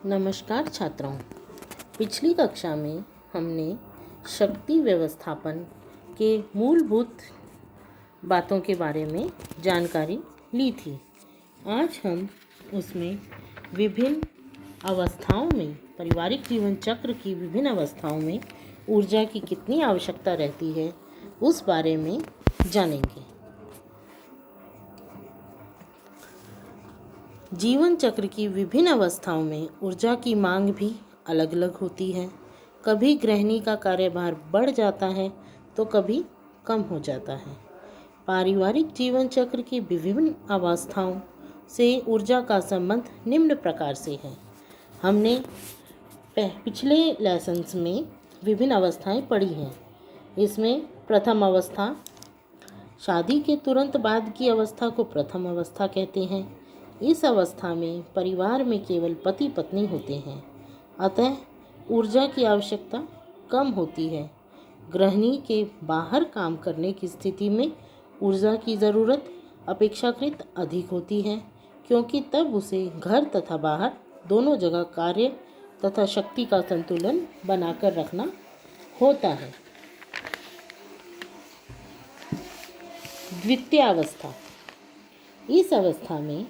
नमस्कार छात्रों। पिछली कक्षा में हमने शक्ति व्यवस्थापन के मूलभूत बातों के बारे में जानकारी ली थी। आज हम उसमें विभिन्न अवस्थाओं में पारिवारिक जीवन चक्र की विभिन्न अवस्थाओं में ऊर्जा की कितनी आवश्यकता रहती है उस बारे में जानेंगे। जीवन चक्र की विभिन्न अवस्थाओं में ऊर्जा की मांग भी अलग अलग होती है। कभी गृहिणी का कार्यभार बढ़ जाता है तो कभी कम हो जाता है। पारिवारिक जीवन चक्र की विभिन्न अवस्थाओं से ऊर्जा का संबंध निम्न प्रकार से है। हमने पिछले लेसन्स में विभिन्न अवस्थाएं पढ़ी हैं। इसमें प्रथम अवस्था, शादी के तुरंत बाद की अवस्था को प्रथम अवस्था कहते हैं। इस अवस्था में परिवार में केवल पति पत्नी होते हैं, अतः ऊर्जा की आवश्यकता कम होती है। गृहिणी के बाहर काम करने की स्थिति में ऊर्जा की ज़रूरत अपेक्षाकृत अधिक होती है, क्योंकि तब उसे घर तथा बाहर दोनों जगह कार्य तथा शक्ति का संतुलन बनाकर रखना होता है। द्वितीय अवस्था, इस अवस्था में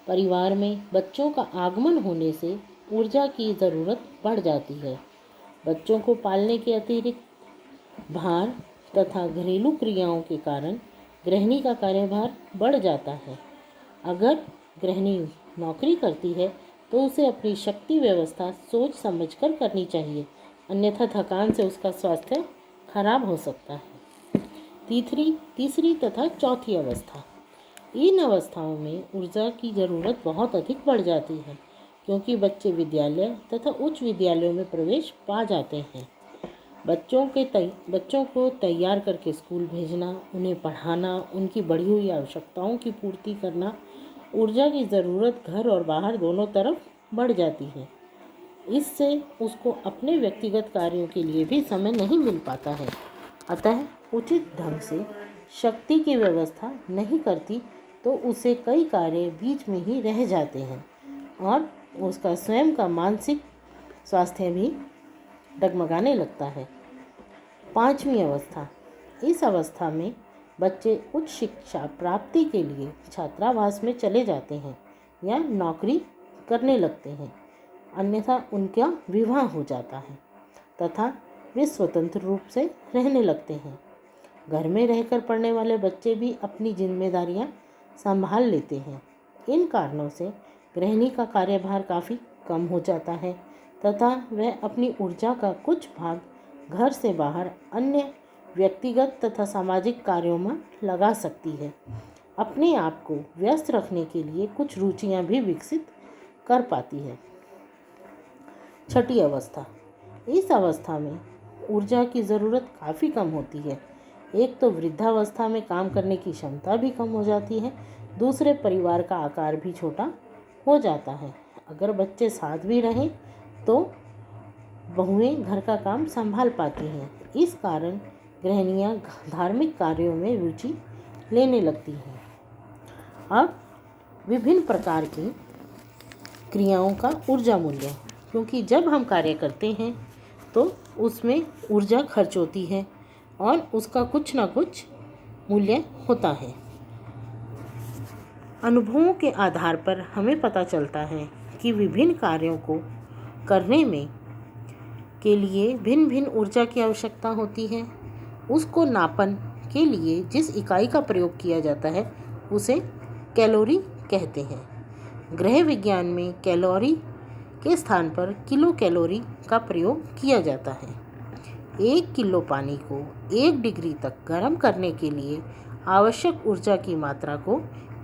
परिवार में बच्चों का आगमन होने से ऊर्जा की ज़रूरत बढ़ जाती है। बच्चों को पालने के अतिरिक्त भार तथा घरेलू क्रियाओं के कारण गृहिणी का कार्यभार बढ़ जाता है। अगर गृहिणी नौकरी करती है तो उसे अपनी शक्ति व्यवस्था सोच समझकर करनी चाहिए, अन्यथा थकान से उसका स्वास्थ्य खराब हो सकता है। तीसरी तथा चौथी अवस्था, इन अवस्थाओं में ऊर्जा की ज़रूरत बहुत अधिक बढ़ जाती है, क्योंकि बच्चे विद्यालय तथा उच्च विद्यालयों में प्रवेश पा जाते हैं। बच्चों को तैयार करके स्कूल भेजना, उन्हें पढ़ाना, उनकी बढ़ी हुई आवश्यकताओं की पूर्ति करना, ऊर्जा की ज़रूरत घर और बाहर दोनों तरफ बढ़ जाती है। इससे उसको अपने व्यक्तिगत कार्यों के लिए भी समय नहीं मिल पाता है, अतः उचित ढंग से शक्ति की व्यवस्था नहीं करती तो उसे कई कार्य बीच में ही रह जाते हैं और उसका स्वयं का मानसिक स्वास्थ्य भी डगमगाने लगता है। पांचवी अवस्था, इस अवस्था में बच्चे उच्च शिक्षा प्राप्ति के लिए छात्रावास में चले जाते हैं या नौकरी करने लगते हैं, अन्यथा उनका विवाह हो जाता है तथा वे स्वतंत्र रूप से रहने लगते हैं। घर में रहकर पढ़ने वाले बच्चे भी अपनी जिम्मेदारियां संभाल लेते हैं। इन कारणों से गृहिणी का कार्यभार काफ़ी कम हो जाता है तथा वह अपनी ऊर्जा का कुछ भाग घर से बाहर अन्य व्यक्तिगत तथा सामाजिक कार्यों में लगा सकती है। अपने आप को व्यस्त रखने के लिए कुछ रुचियां भी विकसित कर पाती है। छठी अवस्था, इस अवस्था में ऊर्जा की ज़रूरत काफ़ी कम होती है। एक तो वृद्धावस्था में काम करने की क्षमता भी कम हो जाती है, दूसरे परिवार का आकार भी छोटा हो जाता है। अगर बच्चे साथ भी रहें तो बहुएं घर का काम संभाल पाती हैं। इस कारण गृहिणियां धार्मिक कार्यों में रुचि लेने लगती हैं। अब विभिन्न प्रकार की क्रियाओं का ऊर्जा मूल्य, क्योंकि जब हम कार्य करते हैं तो उसमें ऊर्जा खर्च होती है और उसका कुछ ना कुछ मूल्य होता है। अनुभवों के आधार पर हमें पता चलता है कि विभिन्न कार्यों को करने में के लिए भिन्न भिन्न ऊर्जा की आवश्यकता होती है। उसको नापन के लिए जिस इकाई का प्रयोग किया जाता है उसे कैलोरी कहते हैं। गृह विज्ञान में कैलोरी के स्थान पर किलो कैलोरी का प्रयोग किया जाता है। 1 किलो पानी को 1 डिग्री तक गर्म करने के लिए आवश्यक ऊर्जा की मात्रा को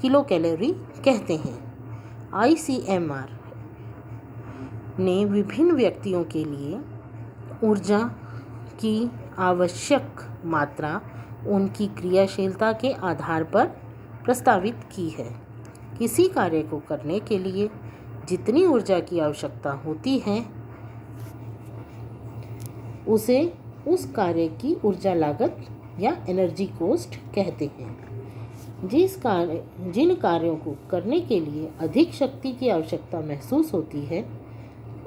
किलो कैलोरी कहते हैं। ICMR ने विभिन्न व्यक्तियों के लिए ऊर्जा की आवश्यक मात्रा उनकी क्रियाशीलता के आधार पर प्रस्तावित की है। किसी कार्य को करने के लिए जितनी ऊर्जा की आवश्यकता होती है उसे उस कार्य की ऊर्जा लागत या एनर्जी कॉस्ट कहते हैं। जिन कार्यों को करने के लिए अधिक शक्ति की आवश्यकता महसूस होती है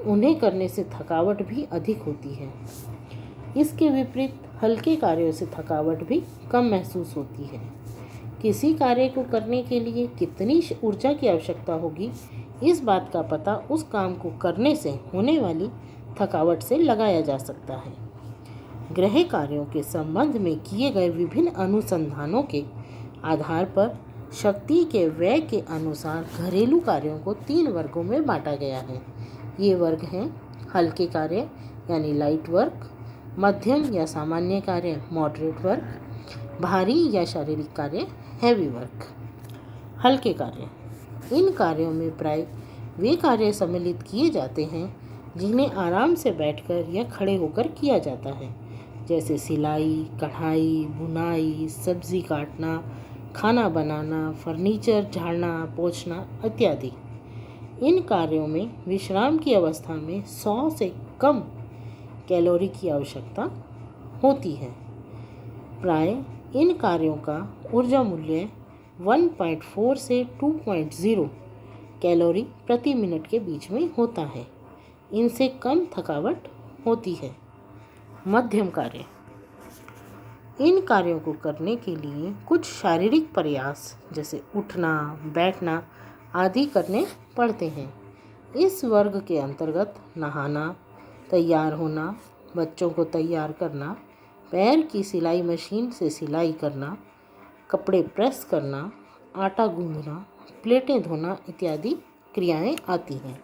उन्हें करने से थकावट भी अधिक होती है। इसके विपरीत हल्के कार्यों से थकावट भी कम महसूस होती है। किसी कार्य को करने के लिए कितनी ऊर्जा की आवश्यकता होगी, इस बात का पता उस काम को करने से होने वाली थकावट से लगाया जा सकता है। गृह कार्यों के संबंध में किए गए विभिन्न अनुसंधानों के आधार पर शक्ति के व्यय के अनुसार घरेलू कार्यों को 3 वर्गों में बांटा गया है। ये वर्ग हैं हल्के कार्य यानी लाइट वर्क, मध्यम या सामान्य कार्य मॉडरेट वर्क, भारी या शारीरिक कार्य हैवी वर्क। हल्के कार्य, इन कार्यों में प्राय वे कार्य सम्मिलित किए जाते हैं जिन्हें आराम से बैठकर या खड़े होकर किया जाता है, जैसे सिलाई, कढ़ाई, बुनाई, सब्जी काटना, खाना बनाना, फर्नीचर झाड़ना, पोंछना इत्यादि। इन कार्यों में विश्राम की अवस्था में 100 से कम कैलोरी की आवश्यकता होती है। प्राय इन कार्यों का ऊर्जा मूल्य 1.4 से 2.0 कैलोरी प्रति मिनट के बीच में होता है। इनसे कम थकावट होती है। मध्यम कार्य, इन कार्यों को करने के लिए कुछ शारीरिक प्रयास जैसे उठना, बैठना आदि करने पड़ते हैं। इस वर्ग के अंतर्गत नहाना, तैयार होना, बच्चों को तैयार करना, पैर की सिलाई मशीन से सिलाई करना, कपड़े प्रेस करना, आटा गूंदना, प्लेटें धोना इत्यादि क्रियाएं आती हैं।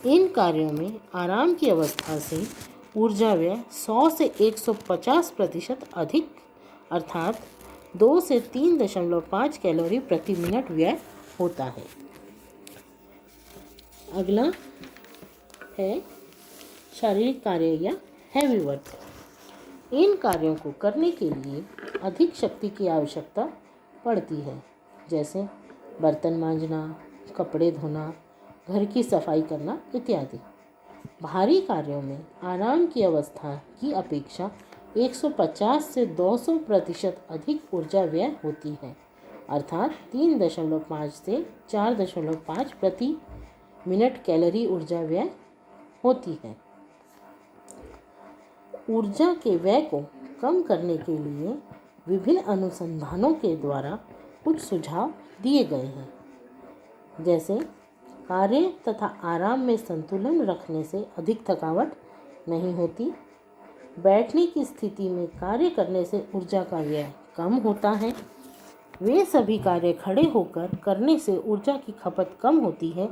इन कार्यों में आराम की अवस्था से ऊर्जा व्यय 100 से 150% अधिक अर्थात 2 से 3.5 कैलोरी प्रति मिनट व्यय होता है। अगला है शारीरिक कार्य या हैवी वर्क। इन कार्यों को करने के लिए अधिक शक्ति की आवश्यकता पड़ती है, जैसे बर्तन मांजना, कपड़े धोना, घर की सफाई करना इत्यादि। भारी कार्यों में आराम की अवस्था की अपेक्षा 150 से 200% अधिक ऊर्जा व्यय होती है, अर्थात 3.5 से 4.5 प्रति मिनट कैलोरी ऊर्जा व्यय होती है। ऊर्जा के व्यय को कम करने के लिए विभिन्न अनुसंधानों के द्वारा कुछ सुझाव दिए गए हैं, जैसे कार्य तथा आराम में संतुलन रखने से अधिक थकावट नहीं होती। बैठने की स्थिति में कार्य करने से ऊर्जा का व्यय कम होता है। वे सभी कार्य खड़े होकर करने से ऊर्जा की खपत कम होती है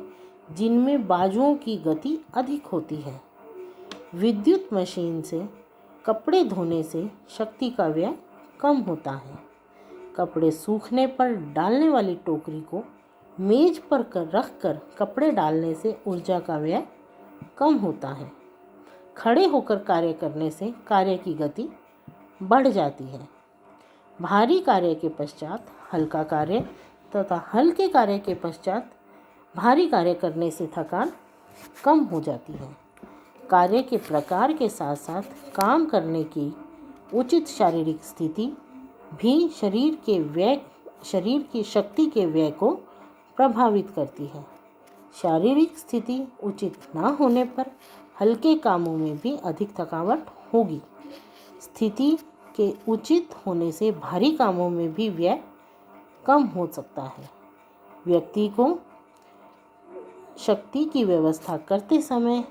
जिनमें बाजुओं की गति अधिक होती है। विद्युत मशीन से कपड़े धोने से शक्ति का व्यय कम होता है। कपड़े सूखने पर डालने वाली टोकरी को मेज पर रखकर कपड़े डालने से ऊर्जा का व्यय कम होता है। खड़े होकर कार्य करने से कार्य की गति बढ़ जाती है। भारी कार्य के पश्चात हल्का कार्य तथा हल्के कार्य के पश्चात भारी कार्य करने से थकान कम हो जाती है। कार्य के प्रकार के साथ साथ काम करने की उचित शारीरिक स्थिति भी शरीर की शक्ति के व्यय को प्रभावित करती है। शारीरिक स्थिति उचित ना होने पर हल्के कामों में भी अधिक थकावट होगी। स्थिति के उचित होने से भारी कामों में भी व्यय कम हो सकता है। व्यक्ति को शक्ति की व्यवस्था करते समय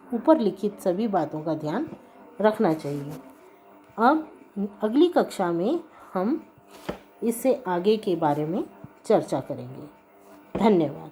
ऊपर लिखित सभी बातों का ध्यान रखना चाहिए। अब अगली कक्षा में हम इससे आगे के बारे में चर्चा करेंगे। धन्यवाद।